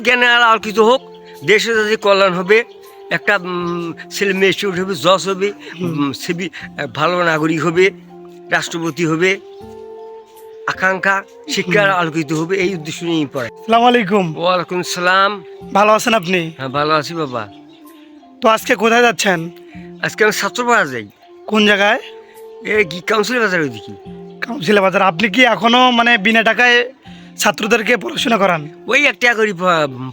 জ্ঞানে আলোকিত হোক, দেশে যাতে কল্যাণ হবে, একটা ছেলে মেয়ে স্টুডেন্ট হবে, জজ হবে, ভালো নাগরিক হবে, রাষ্ট্রপতি হবে, আকাঙ্ক্ষা শিক্ষার আলোকিত হবে, এই উদ্দেশ্য নিয়েই পড়ে। আসসালামু আলাইকুম। ওয়ালাইকুম সালাম। ভালো আছেন আপনি? হ্যাঁ, ভালো আছি বাবা। তো আজকে কোথায় যাচ্ছেন? আজকে আমি ছাত্রপাড়া যাই, কোন জায়গায়? এই কাউন্সিল বাজার ওইদিকে। কাউন্সিলে বাজার। আপনি কি এখনো মানে বিনা টাকায় ছাত্রদেরকে পড়াশোনা করান? ওই 1 টাকা করে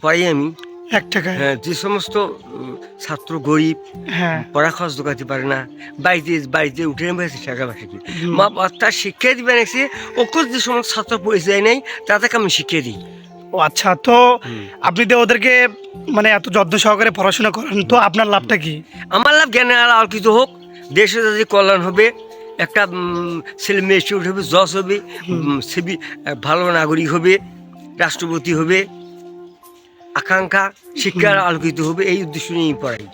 পাই আমি। 1 টাকায়? হ্যাঁ, যে সমস্ত ছাত্র গরিব, হ্যাঁ। পড়া খরচ দোকাতে পারে না, বাড়িতে উঠে নেমেছে টাকা পয়সা কি মা তার শিক্ষা দিবেন এসে ওকে, যে সমস্ত ছাত্র পরিচয় নেই তাদেরকে আমি শিক্ষা দিই। ও আচ্ছা, তো আপনি তো ওদেরকে মানে এত যত্ন সহকারে পড়াশোনা করেন, তো আপনার লাভটা কি? আমার লাভ জ্ঞানে আলোকিত হোক, দেশে যাতে কল্যাণ হবে, একটা ছেলে মেয়ে স্টুডেন্ট হবে, জজ হবে, ভালো নাগরিক হবে, রাষ্ট্রপতি হবে, আকাঙ্ক্ষা শিক্ষার আলোকিত হবে, এই উদ্দেশ্য নিয়েই পড়াই।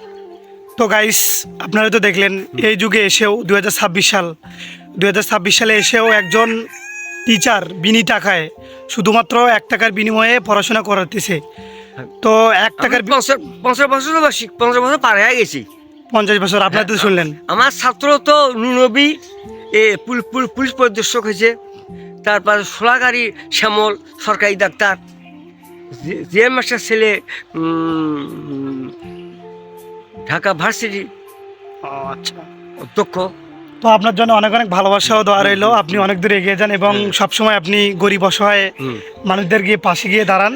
তো গাইস, আপনারা তো দেখলেন এই যুগে এসেও 2026 সালে এসেও একজন টিচার বিনি টাকায় শুধুমাত্র 1 টাকার বিনিময়ে পড়াশোনা করাতেছে। তো 1 টাকার 50 বছর 50 বছর পার হয়ে গেছি। 50 বছর আপনারা তো শুনলেন। আমার ছাত্র তো নুনবী পুলিশ পরিদর্শক হয়েছে, তারপর সোলাগাড়ি শ্যামল সরকারি ডাক্তার, যে মাস্টার ছেলে ঢাকা ভার্সিটি আচ্ছা, অধ্যক্ষ। তো আপনার জন্য অনেক অনেক ভালোবাসা ও দোয়া রইল। আপনি অনেক দূর এগিয়ে যান এবং সবসময় আপনি গরিব অসহায় মানুষদের গিয়ে পাশে গিয়ে দাঁড়ান।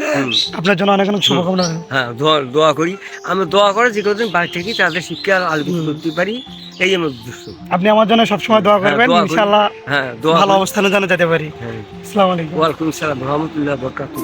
আপনার জন্য অনেক অনেক শুভকামনা। হ্যাঁ, দোয়া করি। আমি দোয়া করে যে কদিন বাড়ি থেকে তাদের শিক্ষা আলোকিত করতে পারি, এই আমার উদ্দেশ্য। আপনি আমার জন্য সবসময় দোয়া করবেন, ইনশাআল্লাহ হ্যাঁ, ভালো অবস্থানে যেন যেতে পারি। হ্যাঁ। আসসালামু আলাইকুম। ওয়ালাইকুম সালাম রহমতুল্লাহ বরকাতুহ।